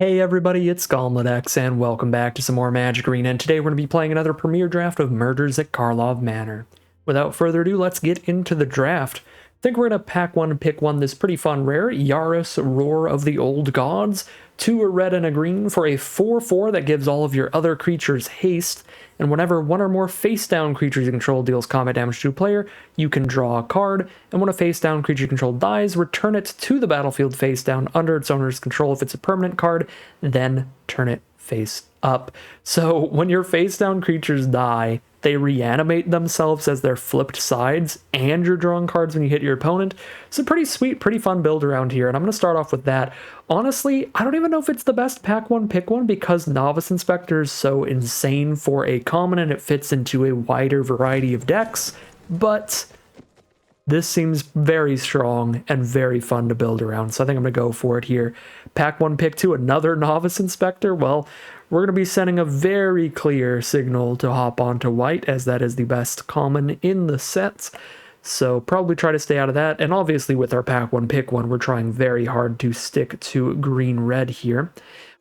Hey everybody, it's X, and welcome back to some more Magic Arena, and today we're going to be playing another premiere draft of Murders at Karlov Manor. Without further ado, let's get into the draft. I think we're going to pack one and pick one this pretty fun rare, Yaris, Roar of the Old Gods, 2 a red and a green for a 4/4 that gives all of your other creatures haste, and whenever one or more face-down creatures you control deals combat damage to a player, you can draw a card, and when a face-down creature you control dies, return it to the battlefield face-down under its owner's control if it's a permanent card, then turn it face up. So when your face-down creatures die, they reanimate themselves as their flipped sides, and you're drawing cards when you hit your opponent. It's a pretty sweet, pretty fun build around here, and I'm going to start off with that. Honestly, I don't even know if it's the best pack one, pick one, because Novice Inspector is so insane for a common, and it fits into a wider variety of decks, but this seems very strong and very fun to build around, so I think I'm going to go for it here. Pack one, pick two, another Novice Inspector. Well, we're going to be sending a very clear signal to hop onto white, as that is the best common in the sets. So probably try to stay out of that. And obviously with our pack one, pick one, we're trying very hard to stick to green-red here.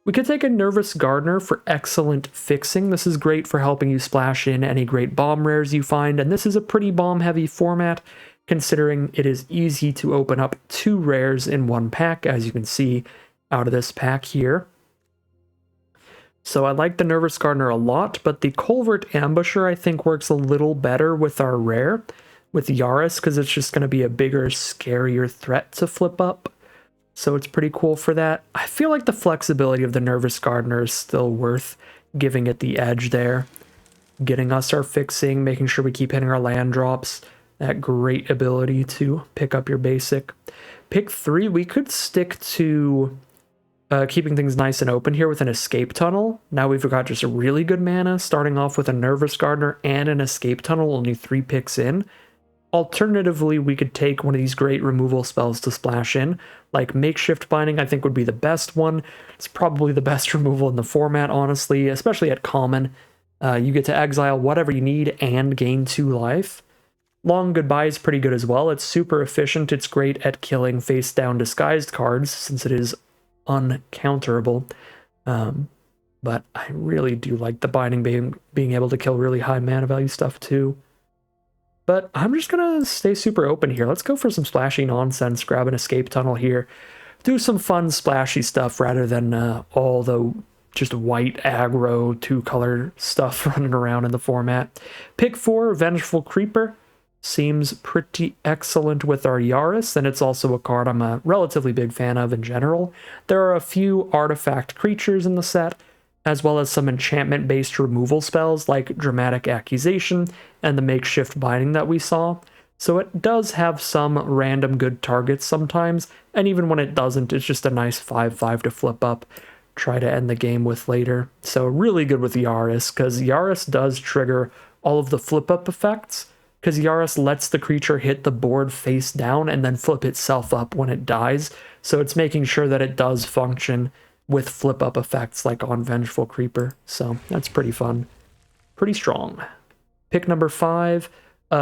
We could take a Nervous Gardener for excellent fixing. This is great for helping you splash in any great bomb rares you find, and this is a pretty bomb-heavy format, considering it is easy to open up 2 rares in one pack, as you can see out of this pack here. So I like the Nervous Gardener a lot, but the Culvert Ambusher I think works a little better with our rare, with Yaris, because it's just going to be a bigger, scarier threat to flip up. So it's pretty cool for that. I feel like the flexibility of the Nervous Gardener is still worth giving it the edge there. Getting us our fixing, making sure we keep hitting our land drops. That great ability to pick up your basic. Pick 3, we could stick to keeping things nice and open here with an Escape Tunnel. Now we've got just a really good mana, starting off with a Nervous Gardener and an Escape Tunnel, only 3 picks in. Alternatively, we could take one of these great removal spells to splash in, like Makeshift Binding I think would be the best one. It's probably the best removal in the format, honestly, especially at common. You get to exile whatever you need and gain 2 life. Long Goodbye is pretty good as well. It's super efficient. It's great at killing face-down disguised cards, since it is uncounterable. But I really do like the Binding being able to kill really high mana value stuff too. But I'm just gonna stay super open here. Let's go for some splashy nonsense, grab an Escape Tunnel here, do some fun splashy stuff rather than all the just white aggro 2-color stuff running around in the format. Pick 4, Vengeful Creeper. Seems pretty excellent with our Yaris, and it's also a card I'm a relatively big fan of in general. There are a few artifact creatures in the set, as well as some enchantment-based removal spells like Dramatic Accusation and the Makeshift Binding that we saw. So it does have some random good targets sometimes, and even when it doesn't, it's just a nice 5/5 to flip up, try to end the game with later. So really good with Yaris, because Yaris does trigger all of the flip-up effects, because Yaris lets the creature hit the board face down and then flip itself up when it dies, so it's making sure that it does function with flip-up effects like on Vengeful Creeper, so that's pretty fun. Pretty strong. Pick number 5,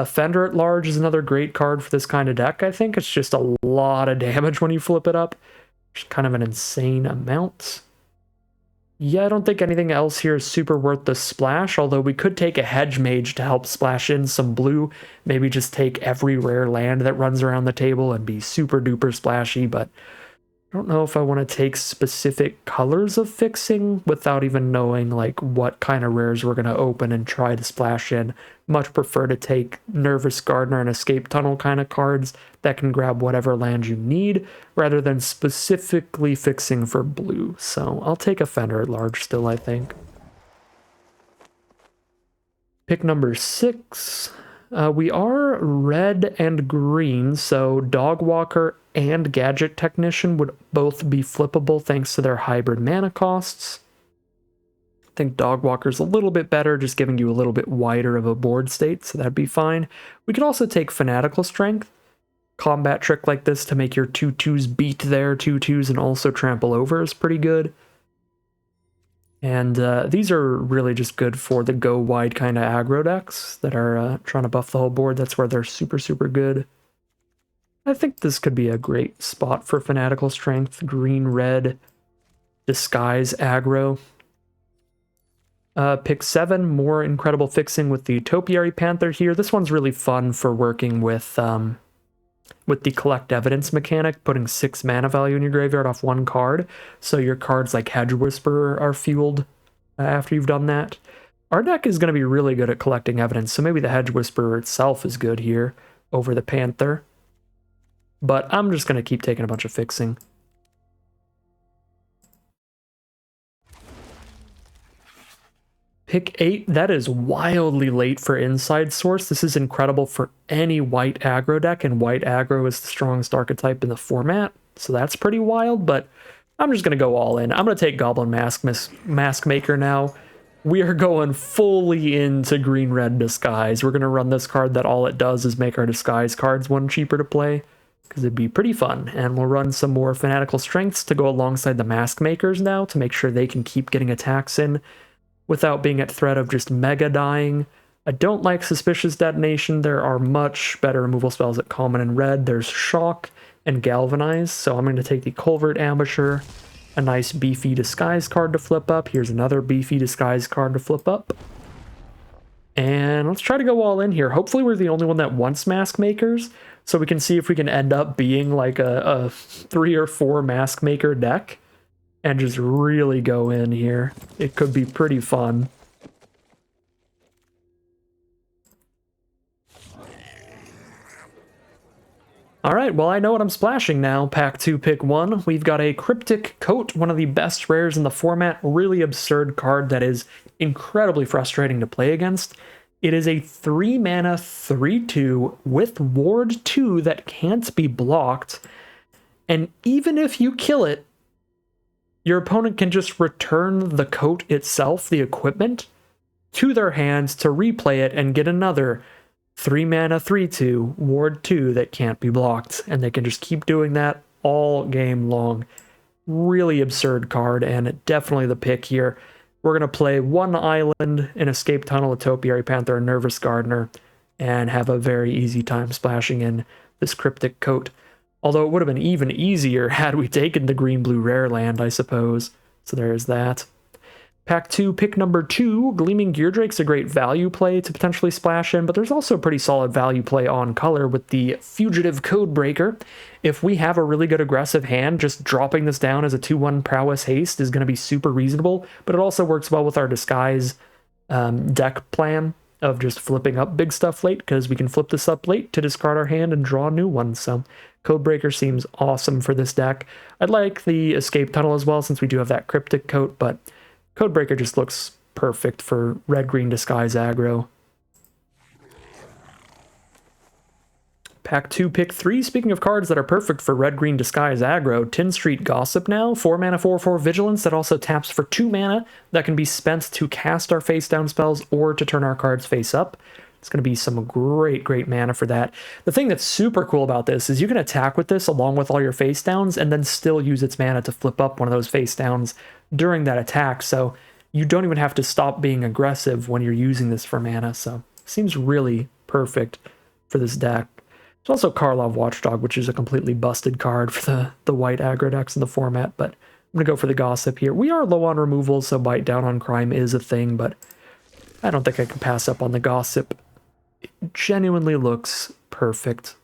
Fender at Large is another great card for this kind of deck, I think. It's just a lot of damage when you flip it up. It's kind of an insane amount. Yeah, I don't think anything else here is super worth the splash, although we could take a Hedge Mage to help splash in some blue, maybe just take every rare land that runs around the table and be super duper splashy, but I don't know if I want to take specific colors of fixing without even knowing like what kind of rares we're going to open and try to splash in. Much prefer to take Nervous Gardener and Escape Tunnel kind of cards that can grab whatever land you need, rather than specifically fixing for blue. So I'll take a Fender at Large still, I think. Pick number 6. We are red and green, so Dogwalker and Gadget Technician would both be flippable thanks to their hybrid mana costs. I think Dogwalker's a little bit better, just giving you a little bit wider of a board state, so that'd be fine. We could also take Fanatical Strength. Combat trick like this to make your 2/2s beat their 2/2s and also trample over is pretty good. And these are really just good for the go wide kind of aggro decks that are trying to buff the whole board. That's where they're super, super good. I think this could be a great spot for Fanatical Strength. Green, red, disguise aggro. Pick 7, more incredible fixing with the Topiary Panther here. This one's really fun for working with the collect evidence mechanic, putting 6 mana value in your graveyard off 1 card. So your cards like Hedge Whisperer are fueled after you've done that. Our deck is going to be really good at collecting evidence, so maybe the Hedge Whisperer itself is good here over the Panther. But I'm just going to keep taking a bunch of fixing. Pick 8, that is wildly late for Inside Source. This is incredible for any white aggro deck, and white aggro is the strongest archetype in the format, so that's pretty wild, but I'm just going to go all in. I'm going to take Goblin Mask Maker now. We are going fully into green-red Disguise. We're going to run this card that all it does is make our Disguise cards 1 cheaper to play, because it'd be pretty fun. And we'll run some more Fanatical Strengths to go alongside the Mask Makers now to make sure they can keep getting attacks in without being at threat of just mega dying. I don't like Suspicious Detonation. There are much better removal spells at common and red. There's Shock and Galvanize, so I'm going to take the Culvert Ambusher, a nice beefy Disguise card to flip up. Here's another beefy Disguise card to flip up. And let's try to go all in here. Hopefully we're the only one that wants Mask Makers, so we can see if we can end up being like a 3 or 4 Mask Maker deck and just really go in here. It could be pretty fun. Alright, well I know what I'm splashing now. Pack 2, pick 1. We've got a Cryptic Coat, one of the best rares in the format. Really absurd card that is incredibly frustrating to play against. It is a 3 mana 3/2 with Ward 2 that can't be blocked. And even if you kill it, your opponent can just return the coat itself, the equipment, to their hands to replay it and get another 3 mana 3/2 Ward 2 that can't be blocked. And they can just keep doing that all game long. Really absurd card, and definitely the pick here. We're going to play 1 island, an Escape Tunnel, a Topiary Panther, a Nervous Gardener, and have a very easy time splashing in this Cryptic Coat. Although it would have been even easier had we taken the green-blue rare land, I suppose. So there's that. Pack 2, pick number 2. Gleaming Geardrake's a great value play to potentially splash in, but there's also a pretty solid value play on color with the Fugitive Codebreaker. If we have a really good aggressive hand, just dropping this down as a 2/1 Prowess Haste is going to be super reasonable, but it also works well with our Disguise deck plan of just flipping up big stuff late, because we can flip this up late to discard our hand and draw a new one. So Codebreaker seems awesome for this deck. I'd like the Escape Tunnel as well, since we do have that Cryptic Coat, but Codebreaker just looks perfect for red-green Disguise aggro. Pack 2, pick 3. Speaking of cards that are perfect for red-green Disguise aggro, Tin Street Gossip now. 4 mana 4/4 Vigilance that also taps for 2 mana that can be spent to cast our face-down spells or to turn our cards face up. It's going to be some great mana for that. The thing that's super cool about this is you can attack with this along with all your face downs and then still use its mana to flip up one of those face downs during that attack. So you don't even have to stop being aggressive when you're using this for mana. So it seems really perfect for this deck. There's also Karlov Watchdog, which is a completely busted card for the white aggro decks in the format, but I'm going to go for the Gossip here. We are low on removal, so Bite Down on Crime is a thing, but I don't think I can pass up on the Gossip. It genuinely looks perfect.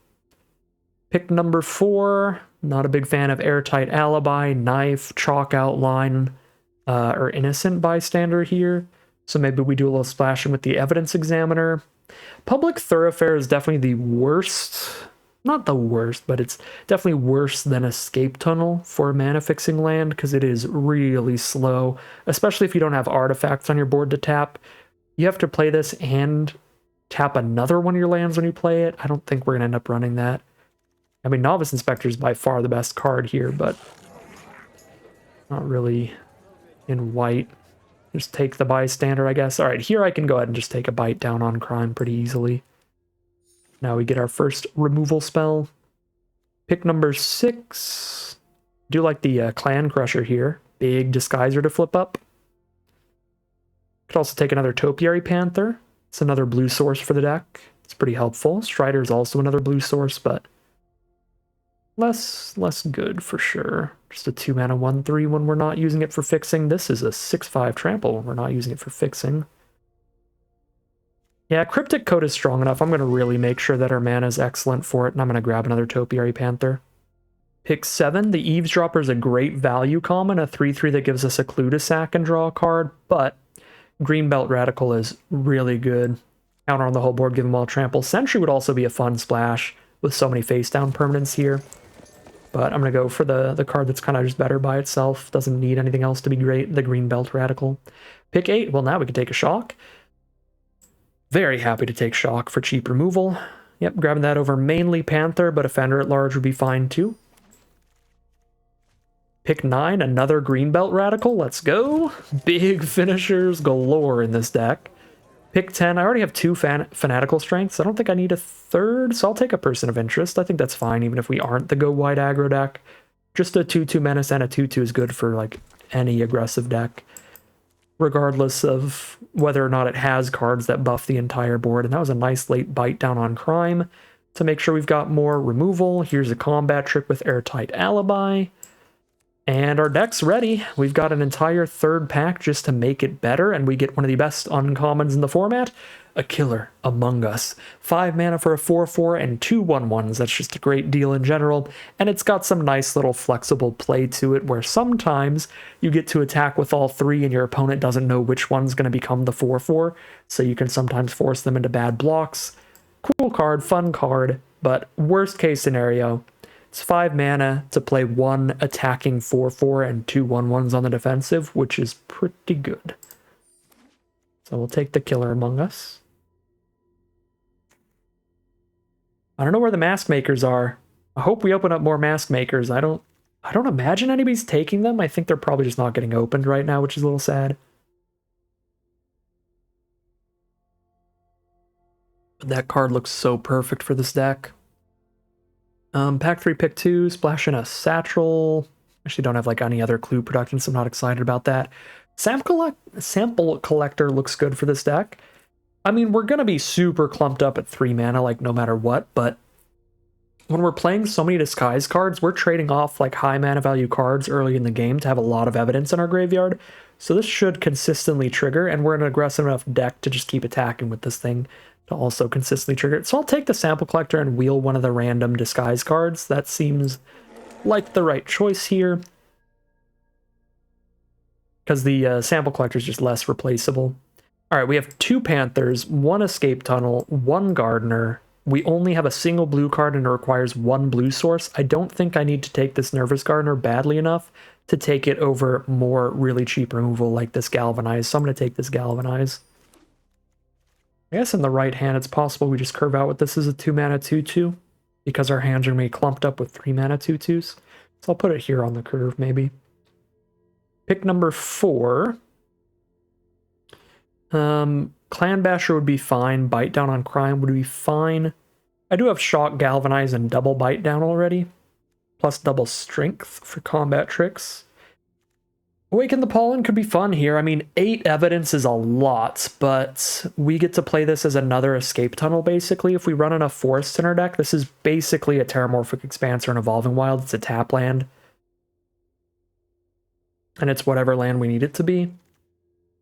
Pick number 4. Not a big fan of Airtight Alibi, Knife, Chalk Outline, or Innocent Bystander here. So maybe we do a little splashing with the Evidence Examiner. Public Thoroughfare is definitely the worst. Not the worst, but it's definitely worse than Escape Tunnel for a mana fixing land, because it is really slow, especially if you don't have artifacts on your board to tap. You have to play this and tap another one of your lands when you play it. I don't think we're going to end up running that. I mean, Novice Inspector is by far the best card here, but not really in white. Just take the Bystander, I guess. All right, here I can go ahead and just take a Bite Down on Crime pretty easily. Now we get our first removal spell. Pick number 6. Do like the Clan Crusher here. Big Disguiser to flip up. Could also take another Topiary Panther. It's another blue source for the deck. It's pretty helpful. Strider is also another blue source, but less good for sure. Just a 2-mana 1/3 when we're not using it for fixing. This is a 6/5 trample when we're not using it for fixing. Yeah, Cryptic Code is strong enough. I'm going to really make sure that our mana is excellent for it, and I'm going to grab another Topiary Panther. Pick 7. The Eavesdropper is a great value common, a 3/3 that gives us a clue to sack and draw a card, but Greenbelt Radical is really good. Counter on the whole board, give them all trample. Sentry would also be a fun splash with so many face down permanents here. But I'm going to go for the card that's kind of just better by itself. Doesn't need anything else to be great. The Greenbelt Radical. Pick 8. Well, now we can take a shock. Very happy to take shock for cheap removal. Yep, grabbing that over mainly Panther, but Offender at large would be fine too. Pick 9, another Greenbelt Radical. Let's go. Big finishers galore in this deck. Pick 10. I already have 2 Fanatical Strengths. I don't think I need a third, so I'll take a Person of Interest. I think that's fine, even if we aren't the go-wide aggro deck. Just a 2/2 Menace and a 2/2 is good for, like, any aggressive deck, regardless of whether or not it has cards that buff the entire board. And that was a nice late bite down on Crime to make sure we've got more removal. Here's a combat trick with Airtight Alibi. And our deck's ready. We've got an entire third pack just to make it better, and we get one of the best uncommons in the format, a Killer Among Us. 5 mana for a 4/4 and 2 1/1s. That's just a great deal in general, and it's got some nice little flexible play to it where sometimes you get to attack with all 3 and your opponent doesn't know which one's going to become the 4/4, so you can sometimes force them into bad blocks. Cool card, fun card, but worst case scenario, it's 5 mana to play 1 attacking 4/4 and 2 1/1s on the defensive, which is pretty good. So we'll take the Killer Among Us. I don't know where the Mask Makers are. I hope we open up more Mask Makers. I don't imagine anybody's taking them. I think they're probably just not getting opened right now, which is a little sad. But that card looks so perfect for this deck. Pack 3, pick 2, splash in a Satchel. Actually don't have like any other clue production, so I'm not excited about that. Sample Collector looks good for this deck. I mean, we're going to be super clumped up at 3 mana, like no matter what, but when we're playing so many disguise cards, we're trading off like high mana value cards early in the game to have a lot of evidence in our graveyard. So this should consistently trigger, and we're an aggressive enough deck to just keep attacking with this thing to also consistently trigger it. So I'll take the Sample Collector and wheel one of the random disguise cards. That seems like the right choice here, because the Sample Collector is just less replaceable. All right, we have 2 Panthers, 1 Escape Tunnel, 1 Gardener. We only have a single blue card and it requires 1 blue source. I don't think I need to take this Nervous Gardener badly enough to take it over more really cheap removal like this Galvanize, so I'm going to take this Galvanize. I guess in the right hand, it's possible we just curve out with this as a 2 mana 2/2 because our hands are going to be clumped up with 3 mana 2/2s. So I'll put it here on the curve, maybe. Pick number 4. Clan Basher would be fine. Bite Down on Crime would be fine. I do have Shock, Galvanize, and double Bite Down already, plus double Strength for combat tricks. Awaken the Pollen could be fun here. I mean, 8 evidence is a lot, but we get to play this as another Escape Tunnel, basically. If we run enough forests in our deck, this is basically a Terramorphic Expanse or an Evolving Wild. It's a tap land. And it's whatever land we need it to be.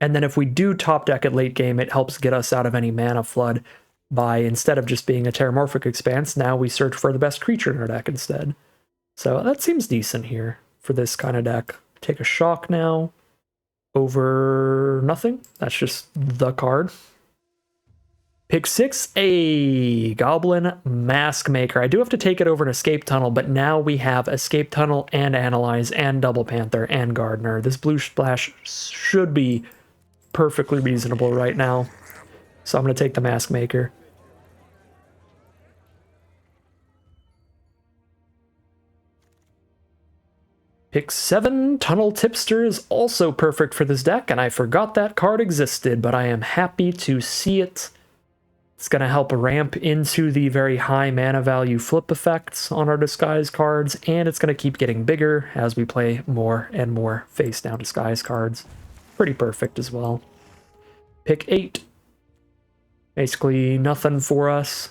And then if we do top deck at late game, it helps get us out of any mana flood by, instead of just being a Terramorphic Expanse, now we search for the best creature in our deck instead. So that seems decent here for this kind of deck. Take a Shock now over nothing. That's just the card. Pick 6, a Goblin Mask Maker. I do have to take it over an Escape Tunnel, but now we have Escape Tunnel and Analyze and Double Panther and Gardener. This blue splash should be perfectly reasonable right now. So I'm going to take the Mask Maker. Pick 7, Tunnel Tipster is also perfect for this deck, and I forgot that card existed, but I am happy to see it. It's going to help ramp into the very high mana value flip effects on our disguise cards, and it's going to keep getting bigger as we play more and more face down disguise cards. Pretty perfect as well. Pick 8. Basically nothing for us.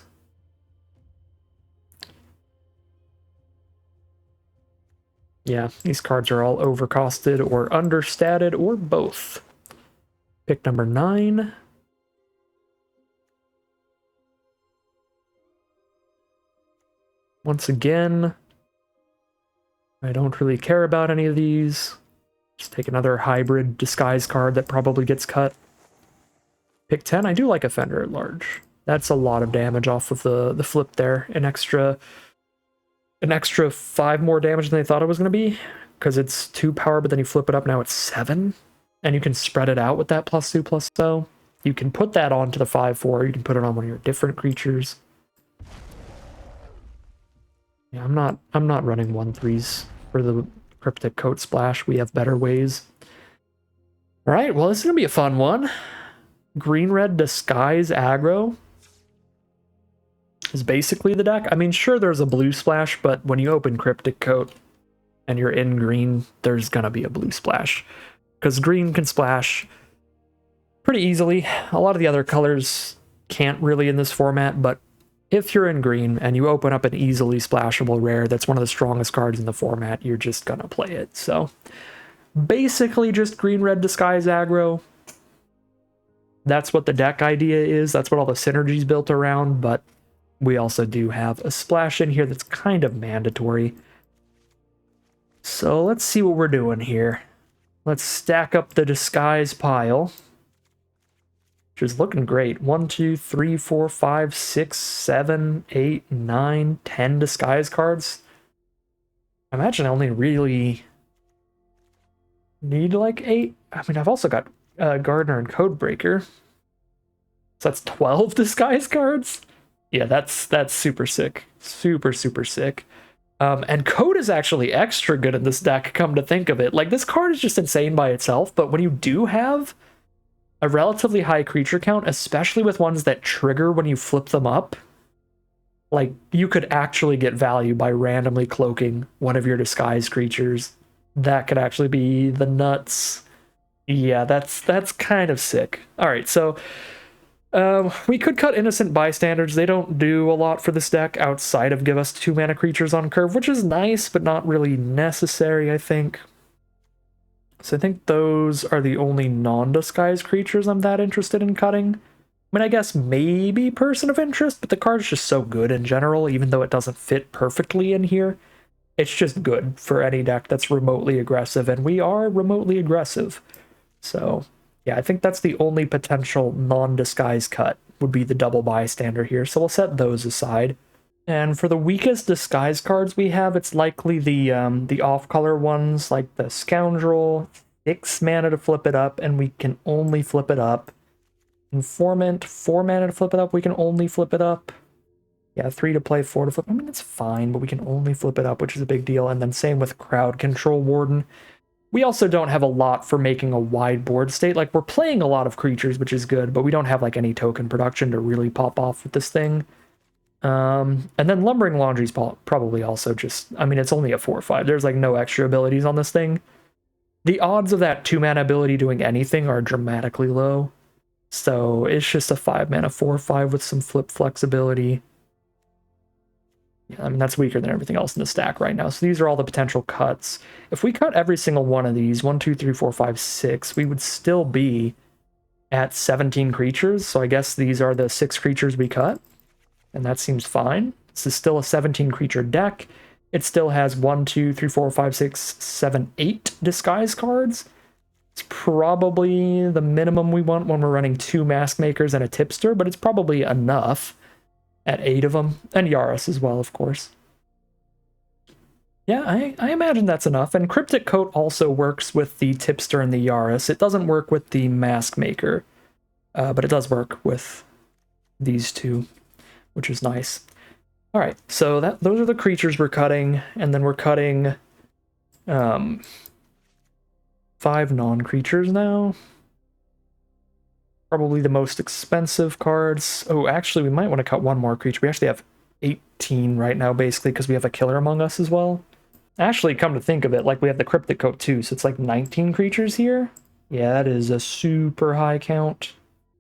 Yeah, these cards are all overcosted or understated or both. Pick number 9. Once again, I don't really care about any of these. Just take another hybrid disguise card that probably gets cut. Pick 10. I do like Offender at Large. That's a lot of damage off of the flip there. An extra 5 more damage than they thought it was going to be. Because it's 2 power, but then you flip it up, now it's 7. And you can spread it out with that +2/+0. You can put that onto the 5/4. You can put it on one of your different creatures. Yeah, I'm not running 1/3s for the Cryptic Coat Splash. We have better ways. All right, well, this is going to be a fun one. Green-red Disguise aggro is basically the deck. I mean, sure, there's a blue splash, but when you open Cryptic Coat and you're in green, there's going to be a blue splash. Because green can splash pretty easily. A lot of the other colors can't really in this format, but if you're in green and you open up an easily splashable rare that's one of the strongest cards in the format, you're just gonna play it. So basically just green-red Disguise aggro. That's what the deck idea is. That's what all the synergy's built around, but we also do have a splash in here that's kind of mandatory. So let's see what we're doing here. Let's stack up the disguise pile, which is looking great. 1, 2, 3, 4, 5, 6, 7, 8, 9, 10 disguise cards. I imagine I only really need like 8. I mean, I've also got Gardener and Codebreaker. So that's 12 disguise cards? Yeah, that's super sick. Super, super sick. And Code is actually extra good in this deck, come to think of it. Like, this card is just insane by itself, but when you do have a relatively high creature count, especially with ones that trigger when you flip them up, like, you could actually get value by randomly cloaking one of your disguised creatures. That could actually be the nuts. Yeah, that's kind of sick. All right, so we could cut Innocent Bystanders. They don't do a lot for this deck outside of give us 2 mana creatures on curve, which is nice, but not really necessary, I think. So I think those are the only non-disguised creatures I'm that interested in cutting. I mean, I guess maybe Person of Interest, but the card's just so good in general, even though it doesn't fit perfectly in here. It's just good for any deck that's remotely aggressive, and we are remotely aggressive. So yeah, I think that's the only potential non-disguise cut would be the double bystander here. So we'll set those aside. And for the weakest disguise cards we have, it's likely the off-color ones, like the Scoundrel, 6 mana to flip it up, and we can only flip it up. Informant, 4 mana to flip it up, we can only flip it up. Yeah, 3 to play, 4 to flip. I mean, it's fine, but we can only flip it up, which is a big deal. And then same with Crowd Control Warden. We also don't have a lot for making a wide board state. Like, we're playing a lot of creatures, which is good, but we don't have, like, any token production to really pop off with this thing. And then Lumbering Laundry's probably also just... I mean, it's only a 4/5. There's, like, no extra abilities on this thing. The odds of that 2-mana ability doing anything are dramatically low. So it's just a 5-mana 4/5 with some flip flexibility. Yeah, I mean, that's weaker than everything else in the stack right now. So these are all the potential cuts. If we cut every single one of these, 1, 2, 3, 4, 5, 6, we would still be at 17 creatures. So I guess these are the 6 creatures we cut. And that seems fine. This is still a 17 creature deck. It still has 1, 2, 3, 4, 5, 6, 7, 8 disguise cards. It's probably the minimum we want when we're running 2 Mask Makers and a Tipster, but it's probably enough at 8 of them. And Yaris as well, of course. Yeah, I imagine that's enough. And Cryptic Coat also works with the Tipster and the Yaris. It doesn't work with the Mask Maker, but it does work with these two, which is nice. All right, so those are the creatures we're cutting, and then we're cutting 5 non-creatures now. Probably the most expensive cards. Oh, actually, we might want to cut one more creature. We actually have 18 right now, basically, because we have a Killer Among Us as well. Actually, come to think of it, like, we have the Cryptic Coat too, so it's like 19 creatures here. Yeah, that is a super high count.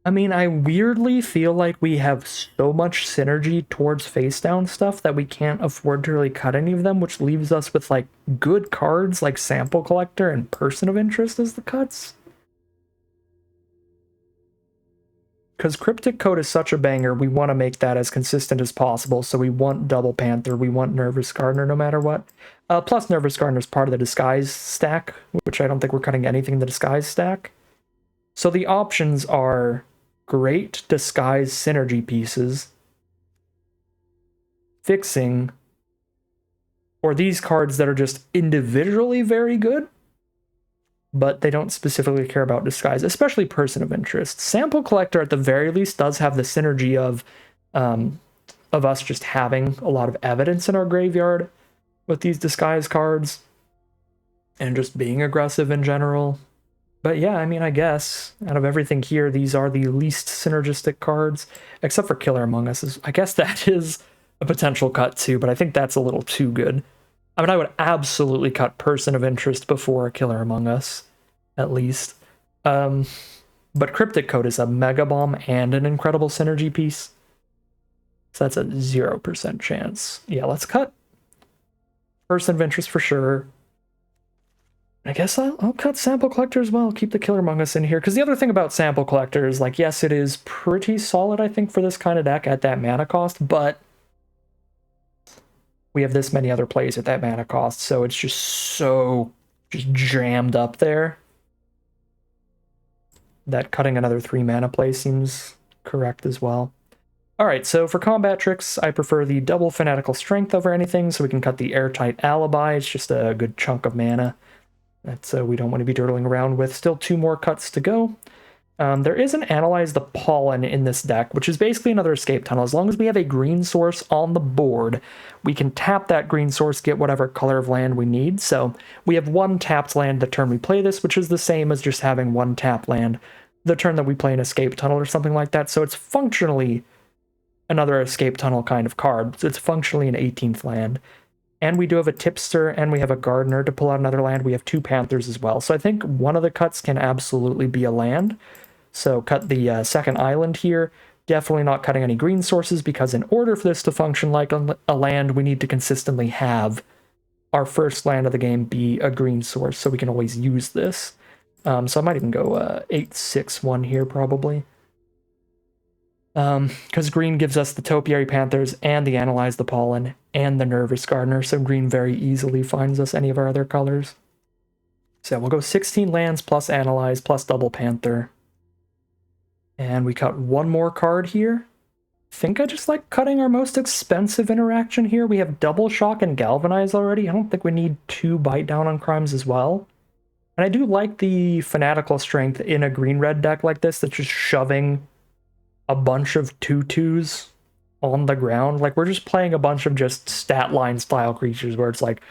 I mean, I weirdly feel like we have so much synergy towards face down stuff that we can't afford to really cut any of them, which leaves us with like good cards like Sample Collector and Person of Interest as the cuts. Because Cryptic Code is such a banger, we want to make that as consistent as possible, so we want Double Panther, we want Nervous Gardener no matter what. Plus Nervous Gardener is part of the Disguise stack, which I don't think we're cutting anything in the Disguise stack. So the options are great Disguise synergy pieces, fixing, or these cards that are just individually very good, but they don't specifically care about Disguise, especially Person of Interest. Sample Collector, at the very least, does have the synergy of us just having a lot of evidence in our graveyard with these Disguise cards, and just being aggressive in general. But yeah, I mean, I guess, out of everything here, these are the least synergistic cards, except for Killer Among Us. I guess that is a potential cut too, but I think that's a little too good. I mean, I would absolutely cut Person of Interest before Killer Among Us, at least. But Cryptic Code is a Mega Bomb and an incredible synergy piece. So that's a 0% chance. Yeah, let's cut Person of Interest for sure. I guess I'll cut Sample Collector as well, keep the Killer Among Us in here, because the other thing about Sample Collector is, like, yes, it is pretty solid, I think, for this kind of deck at that mana cost, but we have this many other plays at that mana cost, so it's just jammed up there that cutting another 3 mana play seems correct as well. Alright, so for combat tricks, I prefer the double Fanatical Strength over anything, so we can cut the Airtight Alibi. It's just a good chunk of mana that we don't want to be dirtling around with. Still 2 more cuts to go. There is an Analyze the Pollen in this deck, which is basically another escape tunnel. As long as we have a green source on the board, we can tap that green source, get whatever color of land we need. So we have 1 tapped land the turn we play this, which is the same as just having 1 tapped land the turn that we play an escape tunnel or something like that. So it's functionally another escape tunnel kind of card. So it's functionally an 18th land. And we do have a Tipster, and we have a Gardener to pull out another land. We have 2 Panthers as well. So I think one of the cuts can absolutely be a land. So cut the second island here. Definitely not cutting any green sources, because in order for this to function like a land, we need to consistently have our first land of the game be a green source, so we can always use this. So I might even go 8-6-1 here, probably. Because green gives us the Topiary Panthers and the Analyze the Pollen and the Nervous Gardener, so green very easily finds us any of our other colors. So we'll go 16 lands plus Analyze plus Double Panther. And we cut 1 more card here. I think I just like cutting our most expensive interaction here. We have Double Shock and Galvanize already. I don't think we need 2 Bite Down on Crimes as well. And I do like the Fanatical Strength in a green-red deck like this that's just shoving a bunch of 2/2s on the ground. Like, we're just playing a bunch of just stat line style creatures where it's like,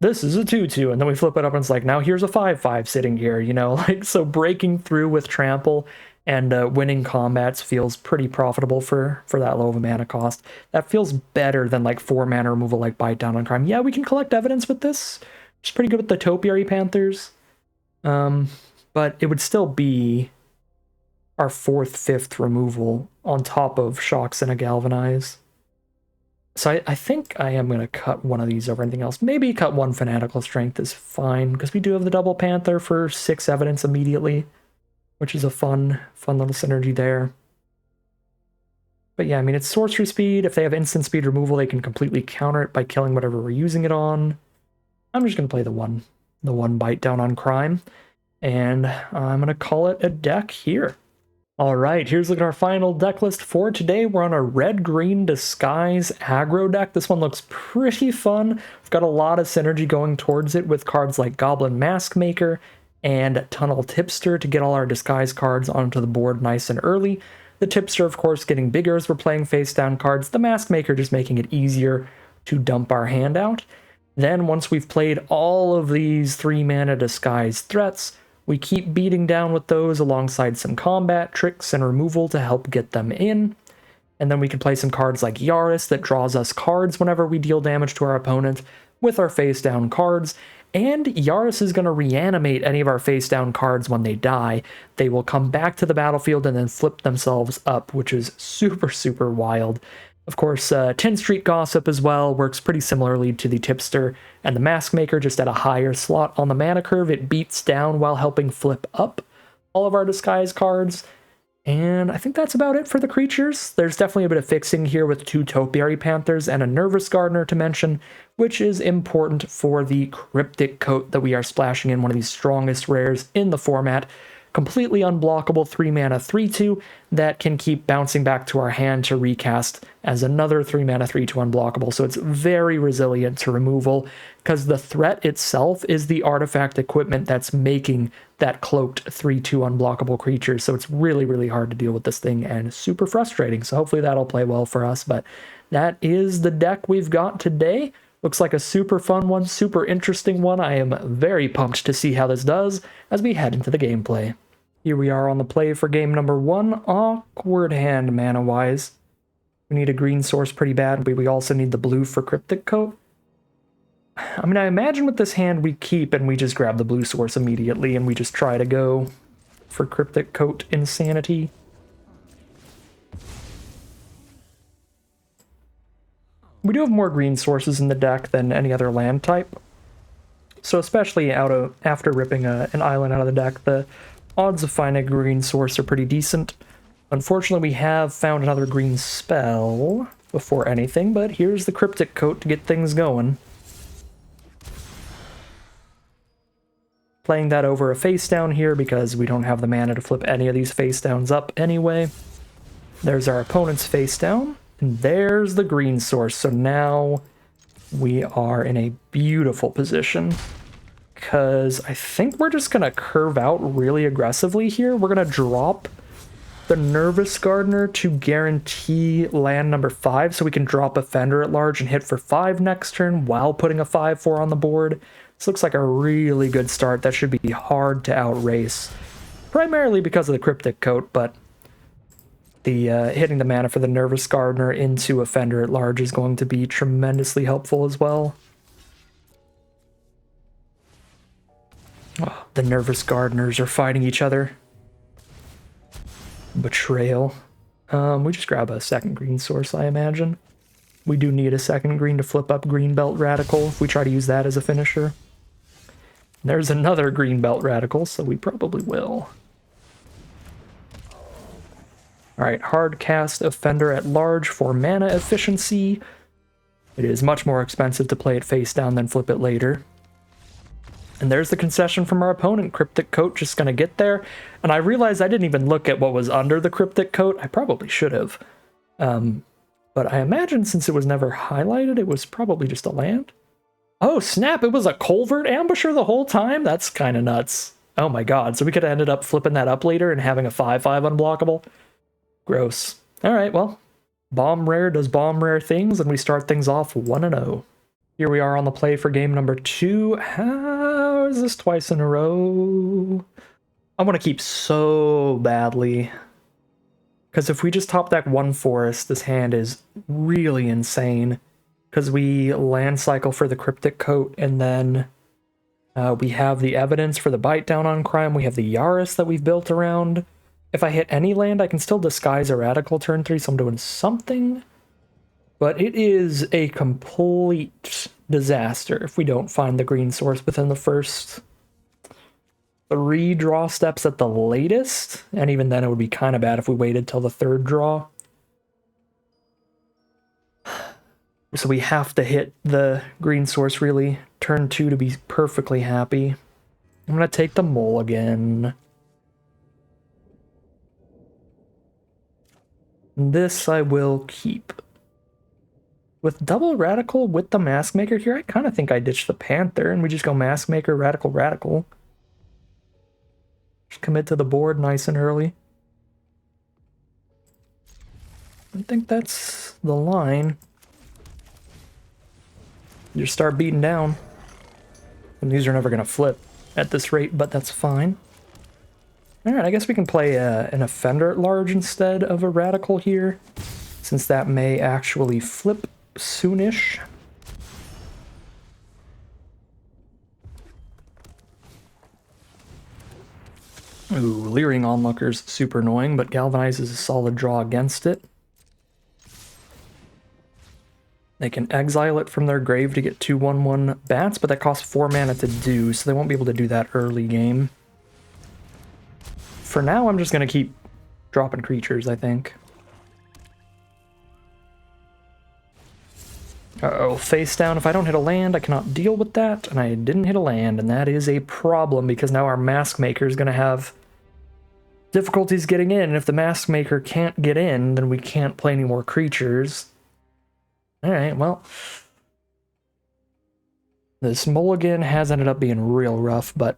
this is a 2/2, and then we flip it up and it's like, now here's a 5/5 sitting here, you know? Like, so breaking through with Trample and winning combats feels pretty profitable for that low of a mana cost. That feels better than like 4 mana removal like Bite Down on Crime. Yeah, we can collect evidence with this. It's pretty good with the Topiary Panthers. But it would still be our 4th, 5th removal on top of Shocks and a Galvanize. So I think I am going to cut one of these over anything else. Maybe cut 1 Fanatical Strength is fine, because we do have the Double Panther for 6 evidence immediately, which is a fun little synergy there. But yeah, I mean, it's sorcery speed. If they have instant speed removal, they can completely counter it by killing whatever we're using it on. I'm just going to play the one Bite Down on Crime, and I'm going to call it a deck here. All right, here's a look at our final deck list for today. We're on a red-green Disguise aggro deck. This one looks pretty fun. We've got a lot of synergy going towards it with cards like Goblin Mask Maker and Tunnel Tipster to get all our Disguise cards onto the board nice and early. The Tipster, of course, getting bigger as we're playing face-down cards. The Mask Maker just making it easier to dump our hand out. Then, once we've played all of these 3-mana Disguise threats, we keep beating down with those alongside some combat tricks and removal to help get them in. And then we can play some cards like Yaris that draws us cards whenever we deal damage to our opponent with our face-down cards. And Yaris is going to reanimate any of our face-down cards when they die. They will come back to the battlefield and then flip themselves up, which is super, super wild. Of course, 10th Street Gossip as well works pretty similarly to the Tipster and the Mask Maker, just at a higher slot on the mana curve. It beats down while helping flip up all of our disguise cards. And I think that's about it for the creatures. There's definitely a bit of fixing here with 2 Topiary Panthers and a Nervous Gardener to mention, which is important for the Cryptic Coat that we are splashing in, one of the strongest rares in the format. Completely unblockable 3-mana 3/2 that can keep bouncing back to our hand to recast as another 3-mana 3/2 unblockable. So it's very resilient to removal because the threat itself is the artifact equipment that's making that cloaked 3/2 unblockable creature. So it's really, really hard to deal with this thing and super frustrating. So hopefully that'll play well for us. But that is the deck we've got today. Looks like a super fun one, super interesting one. I am very pumped to see how this does as we head into the gameplay. Here we are on the play for game number 1. Awkward hand mana-wise. We need a green source pretty bad, but we also need the blue for Cryptic Coat. I mean, I imagine with this hand we keep and we just grab the blue source immediately and we just try to go for Cryptic Coat insanity. We do have more green sources in the deck than any other land type. So especially after ripping an island out of the deck, the odds of finding a green source are pretty decent. Unfortunately, we have found another green spell before anything, but here's the Cryptic Coat to get things going. Playing that over a face down here because we don't have the mana to flip any of these face downs up anyway. There's our opponent's face down. And there's the green source. So now we are in a beautiful position because I think we're just going to curve out really aggressively here. We're going to drop the Nervous Gardener to guarantee land number 5 so we can drop Offender at Large and hit for 5 next turn while putting a 5/4 on the board. This looks like a really good start. That should be hard to outrace, primarily because of the Cryptic Coat, but the hitting the mana for the Nervous Gardener into Offender at Large is going to be tremendously helpful as well. Oh, the Nervous Gardeners are fighting each other. Betrayal. We just grab a second green source, I imagine. We do need a second green to flip up Greenbelt Radical if we try to use that as a finisher. There's another Greenbelt Radical, so we probably will. Alright, hard cast Offender at Large for mana efficiency. It is much more expensive to play it face down than flip it later. And there's the concession from our opponent. Cryptic Coat just going to get there. And I realized I didn't even look at what was under the Cryptic Coat. I probably should have. But I imagine since it was never highlighted, it was probably just a land. Oh, snap! It was a Culvert Ambusher the whole time? That's kind of nuts. Oh my god, so we could have ended up flipping that up later and having a 5/5 unblockable? Gross. Alright, well, Bomb Rare does Bomb Rare things, and we start things off 1-0. Here we are on the play for game number 2. How is this twice in a row? I want to keep so badly. Because if we just top deck 1 forest, this hand is really insane. Because we land cycle for the Cryptic Coat, and then we have the Evidence for the Bite Down on Crime. We have the Yaris that we've built around. If I hit any land, I can still disguise a Radical turn 3, so I'm doing something. But it is a complete disaster if we don't find the green source within the first 3 draw steps at the latest. And even then, it would be kind of bad if we waited till the 3rd draw. So we have to hit the green source really turn 2 to be perfectly happy. I'm going to take the mulligan. This I will keep. With double Radical with the Mask Maker here, I kind of think I ditch the Panther and we just go Mask Maker, Radical, Radical. Just commit to the board nice and early. I think that's the line. You just start beating down. And these are never going to flip at this rate, but that's fine. Alright, I guess we can play an Offender at Large instead of a Radical here, since that may actually flip soonish. Ooh, Leering Onlooker's super annoying, but Galvanize is a solid draw against it. They can exile it from their grave to get 2/1/1 bats, but that costs 4 mana to do, so they won't be able to do that early game. For now, I'm just going to keep dropping creatures, I think. Uh-oh, face down. If I don't hit a land, I cannot deal with that, and I didn't hit a land, and that is a problem, because now our Mask Maker is going to have difficulties getting in, and if the Mask Maker can't get in, then we can't play any more creatures. Alright, well, this mulligan has ended up being real rough, but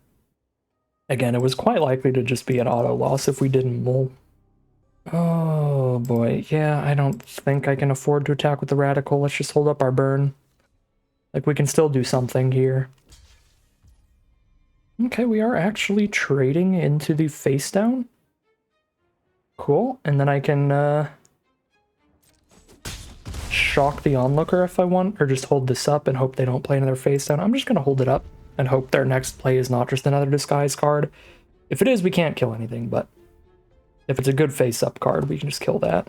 again, it was quite likely to just be an auto loss if we didn't mull. Oh boy, yeah, I don't think I can afford to attack with the Radical. Let's just hold up our burn. Like, we can still do something here. Okay, we are actually trading into the face down. Cool, and then I can shock the onlooker if I want, or just hold this up and hope they don't play another face down. I'm just going to hold it up and hope their next play is not just another disguise card. If it is, we can't kill anything, but if it's a good face-up card, we can just kill that.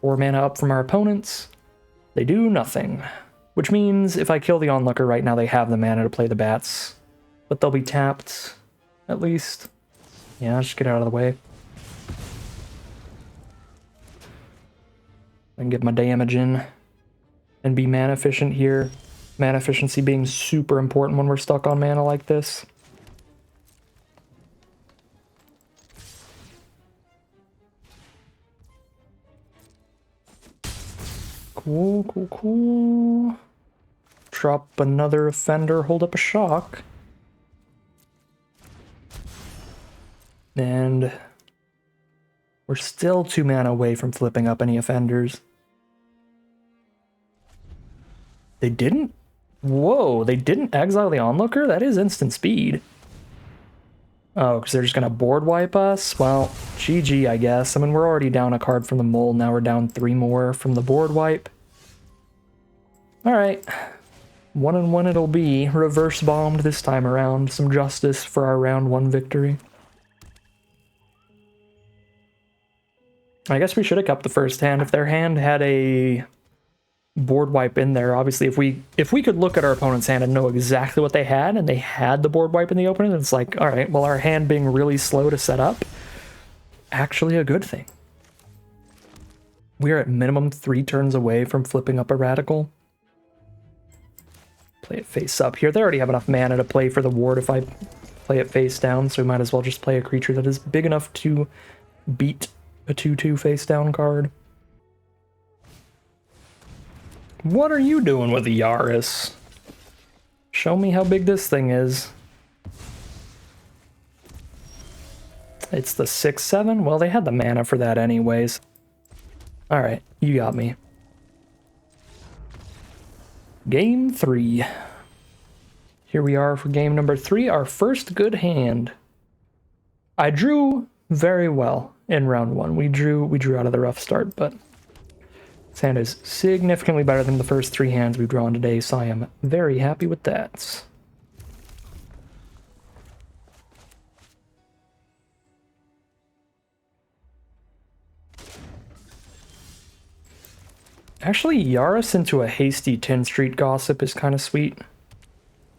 4 mana up from our opponents. They do nothing. Which means if I kill the onlooker right now, they have the mana to play the bats. But they'll be tapped, at least. Yeah, just get out of the way. I can get my damage in and be mana efficient here. Mana efficiency being super important when we're stuck on mana like this. Cool, cool, cool. Drop another offender, hold up a shock. And we're still 2 mana away from flipping up any offenders. They didn't? Whoa, they didn't exile the onlooker? That is instant speed. Oh, because they're just going to board wipe us? Well, GG, I guess. I mean, we're already down a card from the mull. Now we're down 3 more from the board wipe. Alright. 1-1 it'll be. Reverse bombed this time around. Some justice for our round 1 victory. I guess we should have kept the first hand. If their hand had a board wipe in there, obviously if we could look at our opponent's hand and know exactly what they had, and they had the board wipe in the opening, it's like, alright, well, our hand being really slow to set up, actually a good thing. We're at minimum 3 turns away from flipping up a Radical. Play it face up here. They already have enough mana to play for the ward if I play it face down, so we might as well just play a creature that is big enough to beat a 2/2 face down card. What are you doing with the Yaris? Show me how big this thing is. It's the 6/7? Well, they had the mana for that anyways. Alright, you got me. Game 3. Here we are for game number 3, our first good hand. I drew very well in round 1. We drew out of the rough start, but this hand is significantly better than the first 3 hands we've drawn today, so I am very happy with that. Actually, Yaris into a hasty 10 Street Gossip is kind of sweet.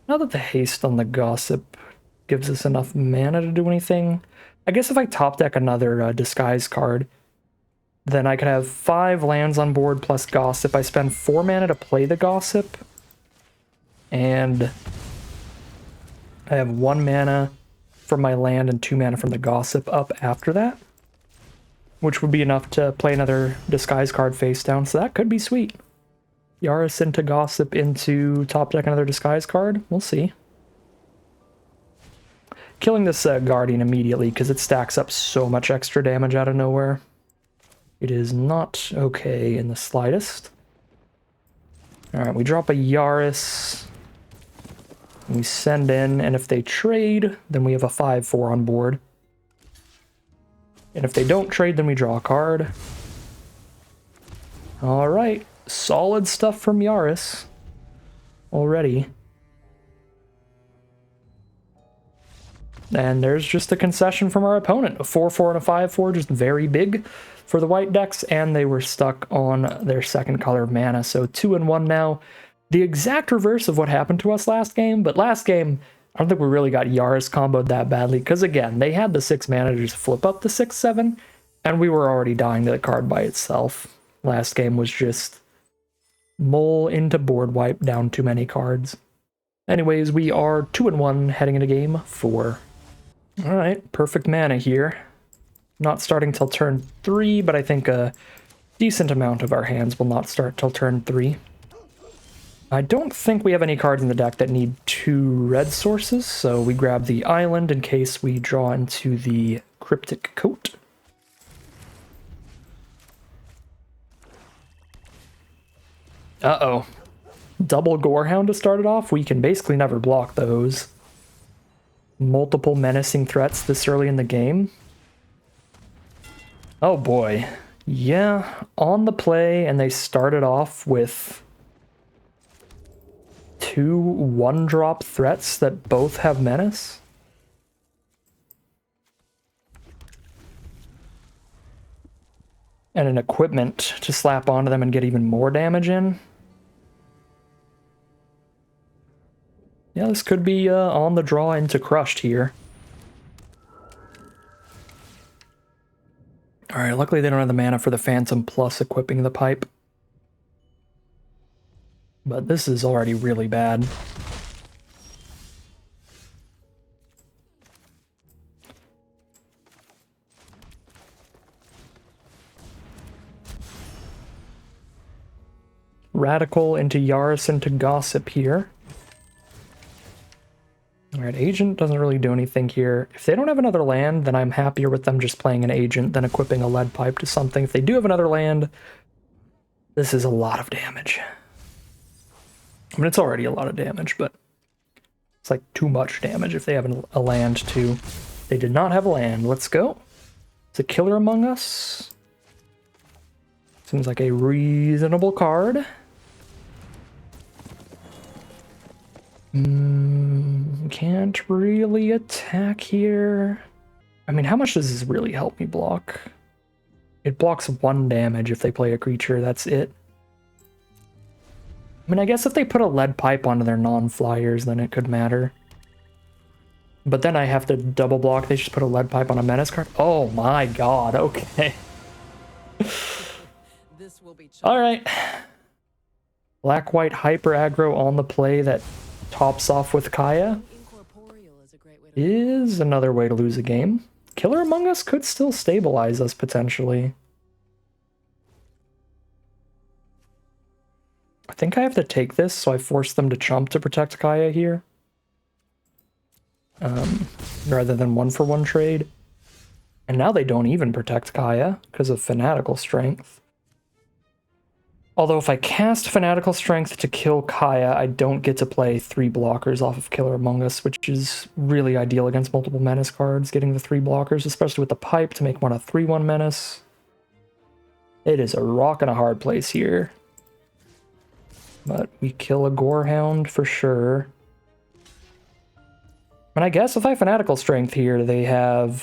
Now that the haste on the Gossip gives us enough mana to do anything, I guess if I top deck another disguise card, then I could have 5 lands on board plus Gossip. I spend 4 mana to play the Gossip, and I have 1 mana from my land and 2 mana from the Gossip up after that, which would be enough to play another disguise card face down, so that could be sweet. Yaris into Gossip into top deck another disguise card? We'll see. Killing this Guardian immediately, because it stacks up so much extra damage out of nowhere. It is not okay in the slightest. Alright, we drop a Yaris. We send in, and if they trade, then we have a 5/4 on board. And if they don't trade, then we draw a card. Alright, solid stuff from Yaris already. And there's just a concession from our opponent. A 4-4 and a 5-4, just very big for the white decks, and they were stuck on their second color of mana. So 2-1 now. The exact reverse of what happened to us last game, but last game, I don't think we really got Yaris comboed that badly, because again, they had the 6 mana to just flip up the 6-7, and we were already dying to the card by itself. Last game was just mole into board wipe, down too many cards. Anyways, we are 2-1 heading into game 4. Alright, perfect mana here. Not starting till turn 3, but I think a decent amount of our hands will not start till turn 3. I don't think we have any cards in the deck that need 2 red sources, so we grab the island in case we draw into the Cryptic Coat. Uh-oh. Double Gorehound to start it off? We can basically never block those. Multiple menacing threats this early in the game. Oh boy. Yeah, on the play, and they started off with 2 1-drop threats that both have menace. And an equipment to slap onto them and get even more damage in. Yeah, this could be on the draw into Crushed here. Alright, luckily they don't have the mana for the Phantom plus equipping the pipe. But this is already really bad. Radical into Yaris into Gossip here. Alright, Agent doesn't really do anything here. If they don't have another land, then I'm happier with them just playing an Agent than equipping a Lead Pipe to something. If they do have another land, this is a lot of damage. I mean, it's already a lot of damage, but it's like too much damage if they have a land too. They did not have a land. Let's go. Is it Killer Among Us? Seems like a reasonable card. Can't really attack here. I mean, how much does this really help me block? It blocks 1 damage if they play a creature, that's it. I mean, I guess if they put a Lead Pipe onto their non-flyers, then it could matter. But then I have to double block. They just put a Lead Pipe on a Menace card. Oh my god, okay. Alright. Black-white hyper aggro on the play that tops off with Kaya is another way to lose a game. Killer Among Us could still stabilize us, potentially. I think I have to take this, so I force them to chump to protect Kaya here. Rather than 1-for-1 trade. And now they don't even protect Kaya, because of Fanatical Strength. Although if I cast Fanatical Strength to kill Kaya, I don't get to play 3 blockers off of Killer Among Us, which is really ideal against multiple Menace cards, getting the 3 blockers, especially with the Pipe to make one a 3-1 Menace. It is a rock and a hard place here. But we kill a Gorehound for sure. And I guess if I Fanatical Strength here, they have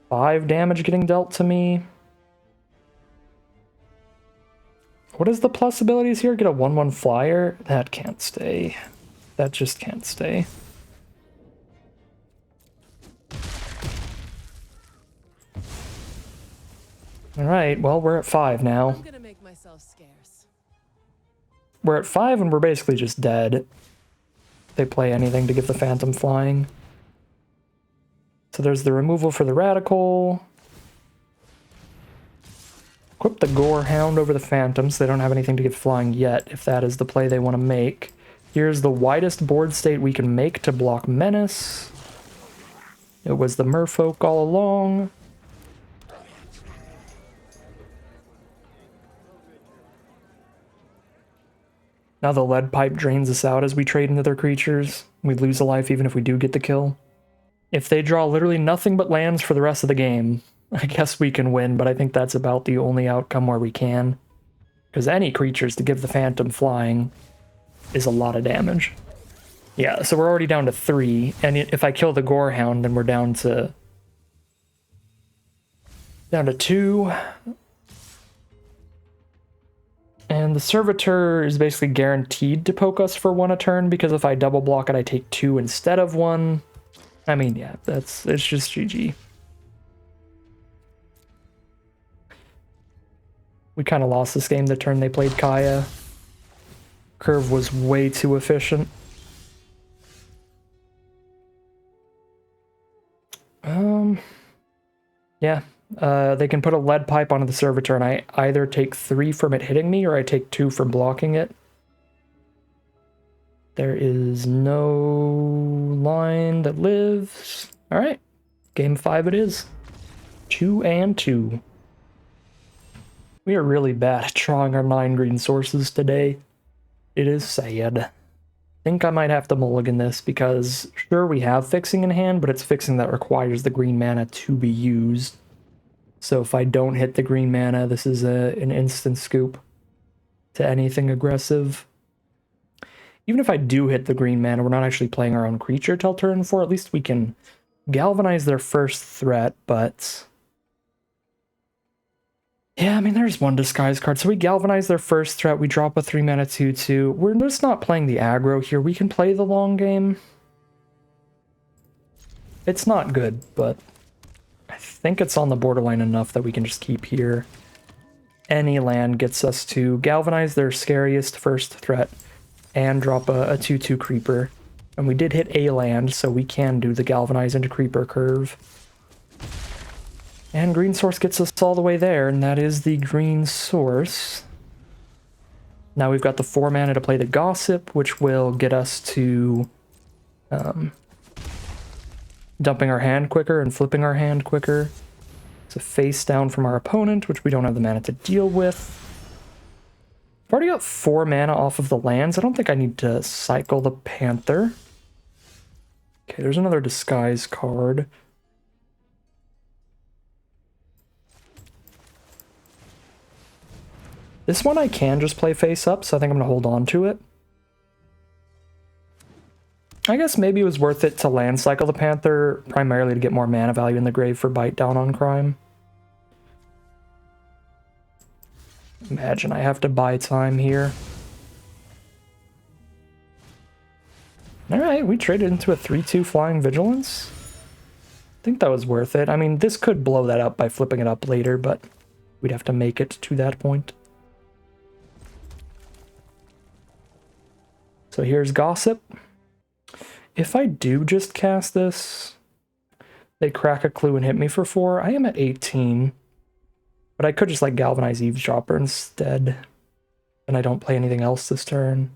5 damage getting dealt to me. What is the plus abilities here? Get a 1-1 flyer? That can't stay. That just can't stay. Alright, well, we're at 5 now. I'm gonna make myself scarce. We're at 5 and we're basically just dead. They play anything to get the Phantom flying. So there's the removal for the Radical. Equip the Gorehound over the Phantom, so they don't have anything to get flying yet, if that is the play they want to make. Here's the widest board state we can make to block Menace. It was the Merfolk all along. Now the Lead Pipe drains us out as we trade into their creatures. We lose a life even if we do get the kill. If they draw literally nothing but lands for the rest of the game, I guess we can win, but I think that's about the only outcome where we can. Because any creatures to give the Phantom flying is a lot of damage. Yeah, so we're already down to 3, and if I kill the Gorehound, then we're down to 2. And the Servitor is basically guaranteed to poke us for 1 a turn, because if I double block it, I take 2 instead of 1. I mean, yeah, it's just GG. We kind of lost this game the turn they played Kaya. Curve was way too efficient. Yeah, they can put a lead pipe onto the Servitor, and I either take 3 from it hitting me, or I take 2 from blocking it. There is no line that lives. All right, game 5 it is. 2 and 2. We are really bad at drawing our 9 green sources today. It is sad. I think I might have to mulligan this, because sure, we have fixing in hand, but it's fixing that requires the green mana to be used. So if I don't hit the green mana, this is an instant scoop to anything aggressive. Even if I do hit the green mana, we're not actually playing our own creature till turn 4. At least we can galvanize their first threat, but... yeah, I mean, there's 1 disguise card. So we galvanize their first threat, we drop a 3 mana 2/2. We're just not playing the aggro here. We can play the long game. It's not good, but I think it's on the borderline enough that we can just keep here. Any land gets us to galvanize their scariest first threat and drop a 2/2 creeper. And we did hit a land, so we can do the galvanize into creeper curve. And green source gets us all the way there, and that is the green source. Now we've got the 4 mana to play the Gossip, which will get us to dumping our hand quicker and flipping our hand quicker. It's a face down from our opponent, which we don't have the mana to deal with. I've already got 4 mana off of the lands. I don't think I need to cycle the Panther. Okay, there's another disguise card. This one I can just play face up, so I think I'm going to hold on to it. I guess maybe it was worth it to land cycle the Panther, primarily to get more mana value in the grave for Bite Down on Crime. Imagine I have to buy time here. Alright, we traded into a 3/2 Flying Vigilance. I think that was worth it. I mean, this could blow that up by flipping it up later, but we'd have to make it to that point. So here's Gossip. If I do just cast this, they crack a clue and hit me for 4. I am at 18. But I could just like Galvanize Eavesdropper instead. And I don't play anything else this turn.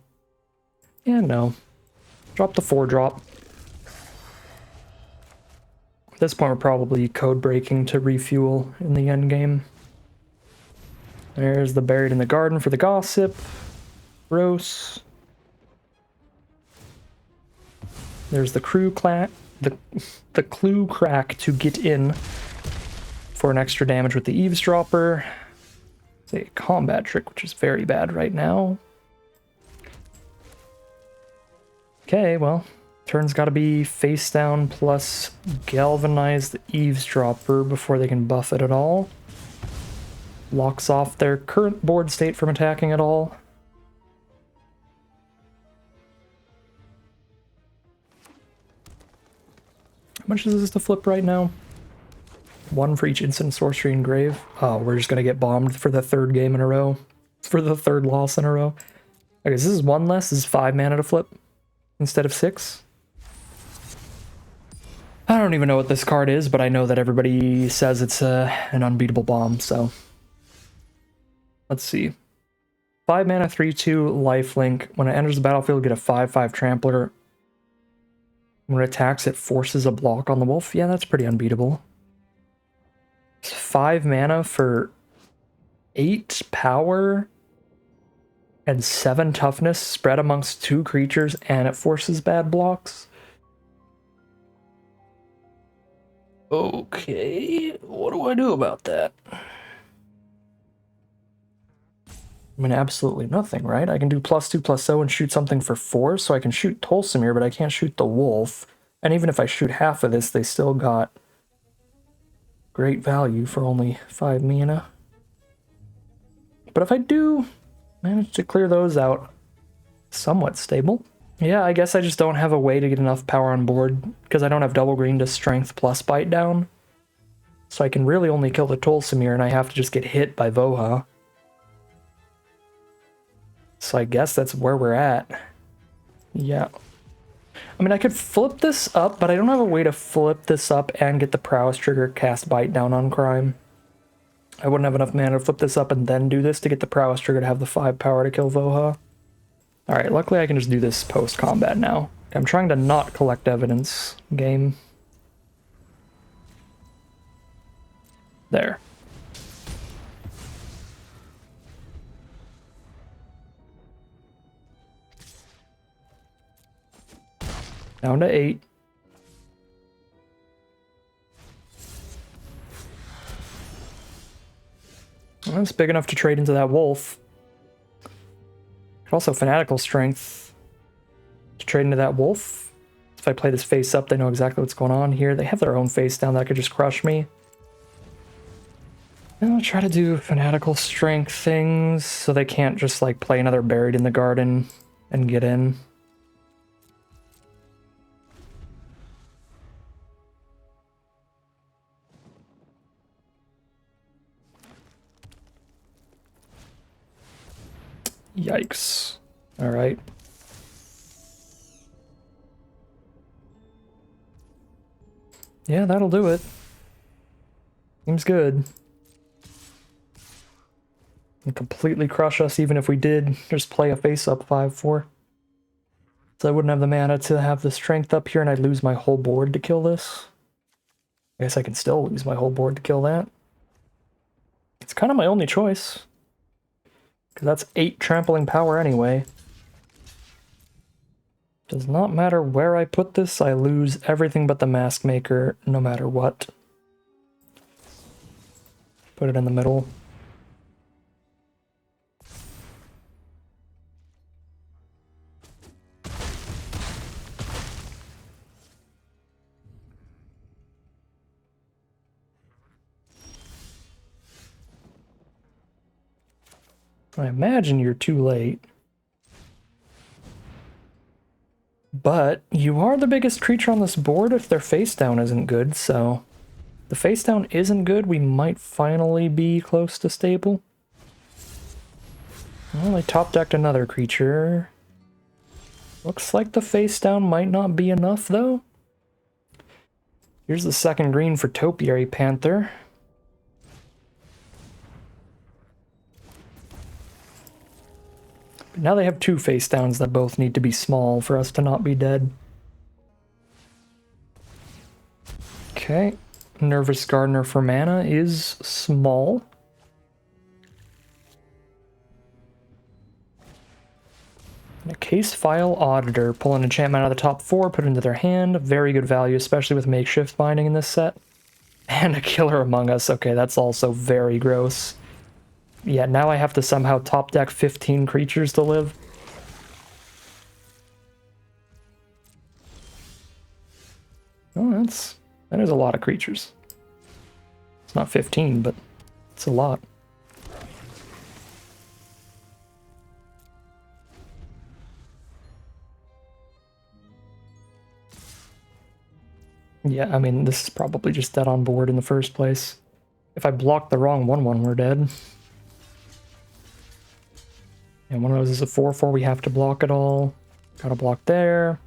Yeah, no. Drop the 4-drop. At this point we're probably code breaking to refuel in the endgame. There's the Buried in the Garden for the Gossip. Gross. There's the Clue Crack to get in for an extra damage with the Eavesdropper. It's a combat trick, which is very bad right now. Okay, well, turn's got to be face down plus galvanize the Eavesdropper before they can buff it at all. Locks off their current board state from attacking at all. How much is this to flip right now? 1 for each instant sorcery and grave. Oh, we're just gonna get bombed for the 3rd game in a row. For the 3rd loss in a row. Okay, so this is 1 less. This is 5 mana to flip instead of 6. I don't even know what this card is, but I know that everybody says it's an unbeatable bomb, so... let's see. 5 mana, 3/2, lifelink. When it enters the battlefield, get a 5/5 trampler. When it attacks, it forces a block on the wolf. Yeah, that's pretty unbeatable. It's 5 mana for 8 power and 7 toughness spread amongst 2 creatures, and it forces bad blocks. Okay, what do I do about that? mean, absolutely nothing, right? I can do +2/+0 and shoot something for 4, so I can shoot Tolsimir, but I can't shoot the wolf. And even if I shoot half of this, they still got great value for only 5 mana. But if I do manage to clear those out, somewhat stable. Yeah, I guess I just don't have a way to get enough power on board, because I don't have double green to strength plus bite down. So I can really only kill the Tolsimir, and I have to just get hit by Voha. So I guess that's where we're at. Yeah. I mean, I could flip this up, but I don't have a way to flip this up and get the prowess trigger cast bite down on crime. I wouldn't have enough mana to flip this up and then do this to get the prowess trigger to have the 5 power to kill Voha. Alright, luckily I can just do this post-combat now. I'm trying to not collect evidence, game. There. Down to 8. Well, that's big enough to trade into that wolf. Also fanatical strength to trade into that wolf. If I play this face up, they know exactly what's going on here. They have their own face down that could just crush me. And I'll try to do fanatical strength things so they can't just like play another Buried in the Garden and get in. Yikes. Alright. Yeah, that'll do it. Seems good. And completely crush us even if we did just play a face-up 5/4. So I wouldn't have the mana to have the strength up here, and I'd lose my whole board to kill this. I guess I can still lose my whole board to kill that. It's kind of my only choice. Because that's 8 trampling power anyway. Does not matter where I put this, I lose everything but the Mask Maker, no matter what. Put it in the middle. I imagine you're too late. But you are the biggest creature on this board if their face down isn't good, so if the face down isn't good, we might finally be close to stable. Well, I top decked another creature. Looks like the face down might not be enough though. Here's the second green for Topiary Panther. But now they have 2 face downs that both need to be small for us to not be dead. Okay, Nervous Gardener for mana is small. And a Case File Auditor. Pull an enchantment out of the top 4, put it into their hand. Very good value, especially with Makeshift Binding in this set. And a Killer Among Us. Okay, that's also very gross. Yeah, now I have to somehow top deck 15 creatures to live. Oh, that is a lot of creatures. It's not 15, but it's a lot. Yeah, I mean, this is probably just dead on board in the first place. If I block the wrong 1/1, we're dead. And one of those is a 4/4, we have to block it all. Gotta block there.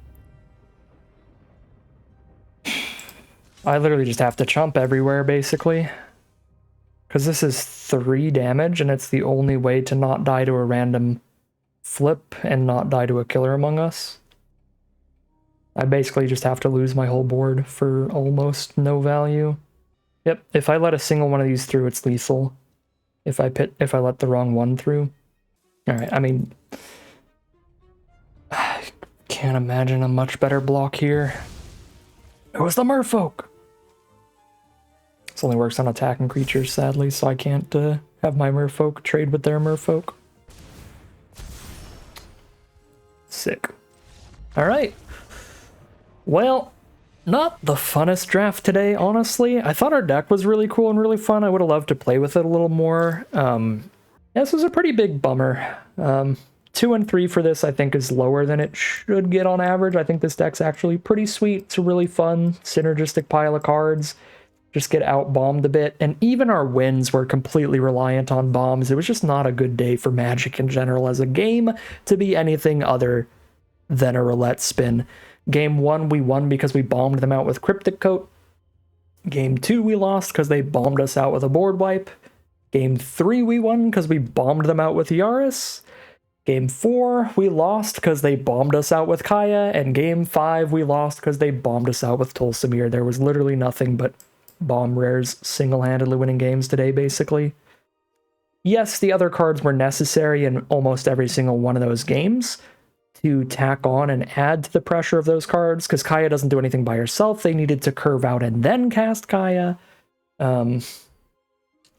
I literally just have to chump everywhere, basically. Because this is 3 damage, and it's the only way to not die to a random flip and not die to a Killer Among Us. I basically just have to lose my whole board for almost no value. Yep, if I let a single one of these through, it's lethal. If I let the wrong one through. Alright, I mean, I can't imagine a much better block here. It was the Merfolk! This only works on attacking creatures, sadly, so I can't have my Merfolk trade with their Merfolk. Sick. All right. Well, not the funnest draft today, honestly. I thought our deck was really cool and really fun. I would have loved to play with it a little more. This was a pretty big bummer. 2 and 3 for this, I think, is lower than it should get on average. I think this deck's actually pretty sweet. It's a really fun, synergistic pile of cards. Just get out-bombed a bit. And even our wins were completely reliant on bombs. It was just not a good day for Magic in general as a game to be anything other than a roulette spin. Game 1, we won because we bombed them out with Cryptic Coat. Game 2, we lost because they bombed us out with a board wipe. Game 3, we won because we bombed them out with Yaris. Game 4, we lost because they bombed us out with Kaya, and Game 5, we lost because they bombed us out with Tulsimir. There was literally nothing but bomb rares single-handedly winning games today, basically. Yes, the other cards were necessary in almost every single one of those games to tack on and add to the pressure of those cards, because Kaya doesn't do anything by herself. They needed to curve out and then cast Kaya. The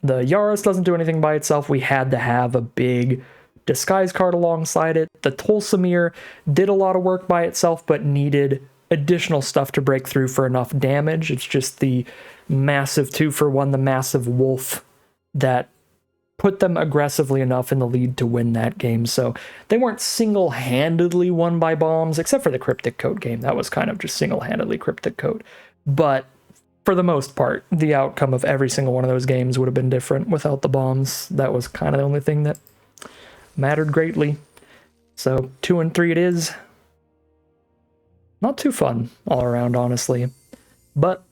Yaris doesn't do anything by itself. We had to have a big disguise card alongside it. The Tulsimir did a lot of work by itself, but needed additional stuff to break through for enough damage. It's just the massive 2-for-1, the massive wolf, that put them aggressively enough in the lead to win that game. So they weren't single-handedly won by bombs, except for the Cryptic Coat game. That was kind of just single-handedly Cryptic Coat. But for the most part, the outcome of every single one of those games would have been different without the bombs. That was kind of the only thing that mattered greatly. So 2 and 3 it is. Not too fun all around, honestly. But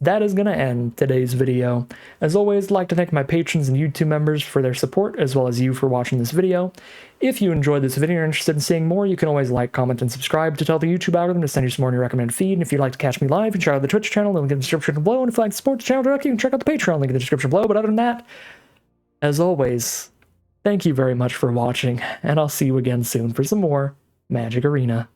that is going to end today's video. As always, I'd like to thank my patrons and YouTube members for their support, as well as you for watching this video. If you enjoyed this video and are interested in seeing more, you can always like, comment, and subscribe to tell the YouTube algorithm to send you some more in your recommended feed. And if you'd like to catch me live, you can check out the Twitch channel, link in the description below. And if you'd like to support the channel directly, you can check out the Patreon link in the description below. But other than that, as always, thank you very much for watching, and I'll see you again soon for some more Magic Arena.